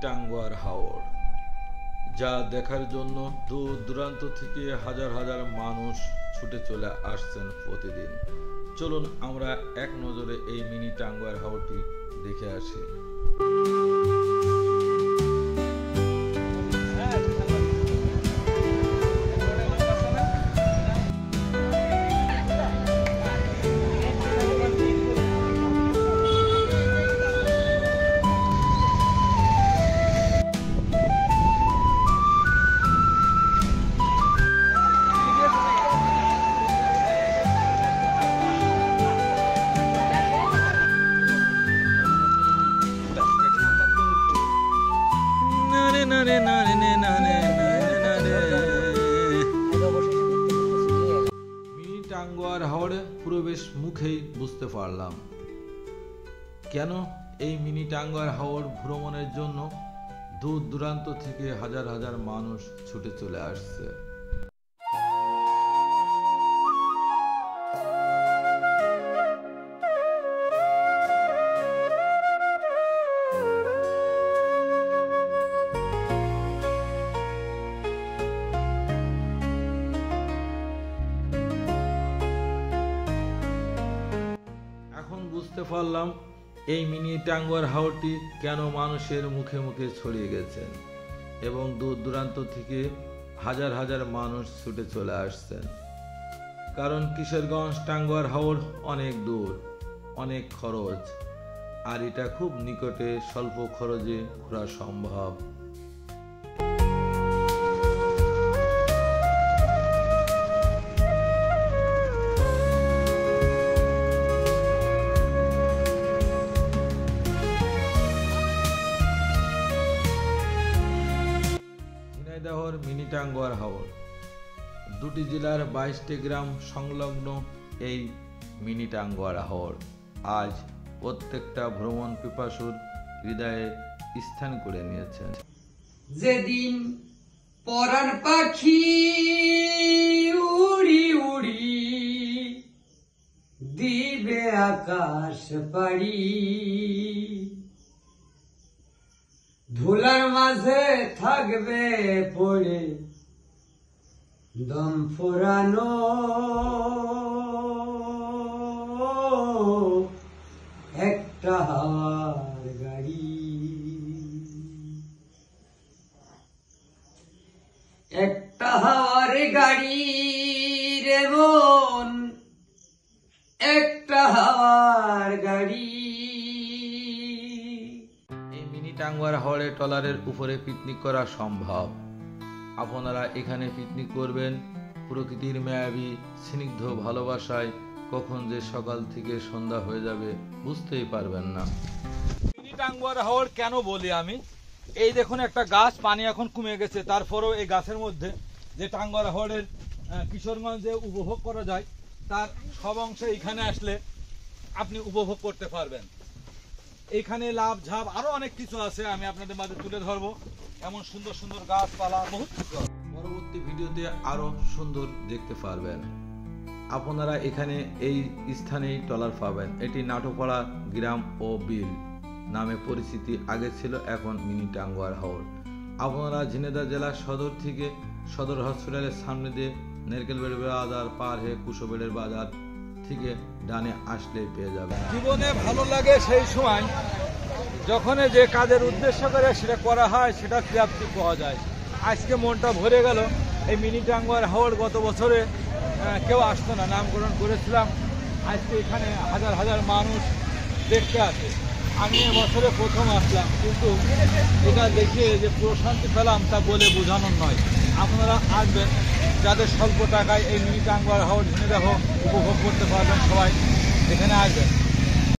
টাঙ্গুয়ার হাওর, যা দেখার জন্য দূর দূরান্ত থেকে হাজার হাজার মানুষ ছুটে চলে আসছেন প্রতিদিন। চলুন আমরা এক নজরে এই মিনি টাঙ্গুয়ার হাওরটি দেখে আসি। মিনি টাঙ্গুয়ার হাওরে প্রবেশ মুখেই বুঝতে পারলাম কেন এই মিনি টাঙ্গুয়ার হাওর ভ্রমণের জন্য দূর দূরান্ত থেকে হাজার হাজার মানুষ ছুটে চলে আসছে। বুঝতে পারলাম এই মিনি টাঙ্গুয়ার হাওরটি কেন মানুষের মুখে মুখে ছড়িয়ে গেছেন এবং দূর দূরান্ত থেকে হাজার হাজার মানুষ ছুটে চলে আসছেন। কারণ কিশোরগঞ্জ টাঙ্গুয়ার হাওর অনেক দূর, অনেক খরচ, আর এটা খুব নিকটে স্বল্প খরচে ঘোরা সম্ভব। মিনি টাঙ্গুয়ার হাওর দুটি জেলার 22টি গ্রাম সংলগ্ন এই মিনি টাঙ্গুয়ার হাওর আজ প্রত্যেকটা ভ্রমণ পিপাসুর হৃদয়ে স্থান করে নিয়েছে। যেদিন পরাণ পাখি উড়ি উড়ি দিবে আকাশ পাড়ি, ধুলার মাঝে থাকবে পড়ে দম ফুরানো, একটা হাওয়ার গাড়ি, একটা হাওয়ার গাড়ি রে মন, একটা হাওয়ার গাড়ি। টাঙ্গুয়ার হাওরে ট্রলারের উপরে পিকনিক করা সম্ভব। আপনারা এখানে পিকনিক করবেন প্রকৃতির মায়াবী স্নিগ্ধ ভালোবাসায়, কখন যে সকাল থেকে সন্ধ্যা হয়ে যাবে বুঝতেই পারবেন না। মিনি টাঙ্গুয়ার হাওর কেন বলি আমি, এই দেখুন একটা গাছ, পানি এখন কমে গেছে, তারপরেও এই গাছের মধ্যে যে টাঙ্গুয়ার হাওরের কিশোরগঞ্জে উপভোগ করা যায় তার সব অংশ এখানে আসলে আপনি উপভোগ করতে পারবেন। এখানে লাভ ঝাপ আরো অনেক কিছু আছে, আমি আপনাদের মাঝে তুলে ধরবো। এমন সুন্দর সুন্দর গাছপালা বহুত কিছু, পরবর্তী ভিডিওতে আরো সুন্দর দেখতে পারবেন। আপনারা এখানে এই স্থানেই ট্রলার পাবেন। এটি নাটোপাড়া গ্রাম ও বিল নামে পরিচিতি আগে ছিল, এখন মিনি টাঙ্গুয়ার হাওর। আপনারা ঝিনাইদহ জেলার সদর থেকে সদর হসপিটালের সামনে দিয়ে নারকেলবেড় বাজার পার হয়ে কুশোবেড়ের বাজার থেকে ডানে আসলে পেয়ে যাবে। জীবনে ভালো লাগে সেই সময় যখন যে কাজের উদ্দেশ্য করে সেটা করা হয়, সেটা প্রাপ্তি পাওয়া যায়। আজকে মনটা ভরে গেল। এই মিনি টাঙ্গুয়ার হাওর গত বছরে কেউ আসতো না, নামকরণ করেছিলাম, আজকে এখানে হাজার হাজার মানুষ দেখতে আসে। আমি এবছরে প্রথম আসলাম, কিন্তু এটা দেখে যে প্রশান্তি পেলাম তা বলে বোঝানোর নয়। আপনারা আসবেন, যাদের স্বল্প টাকায় এই মিনি টাঙ্গুয়ার হাওর ঝিনাইদহ উপভোগ করতে পারবেন, সবাই এখানে আসবেন।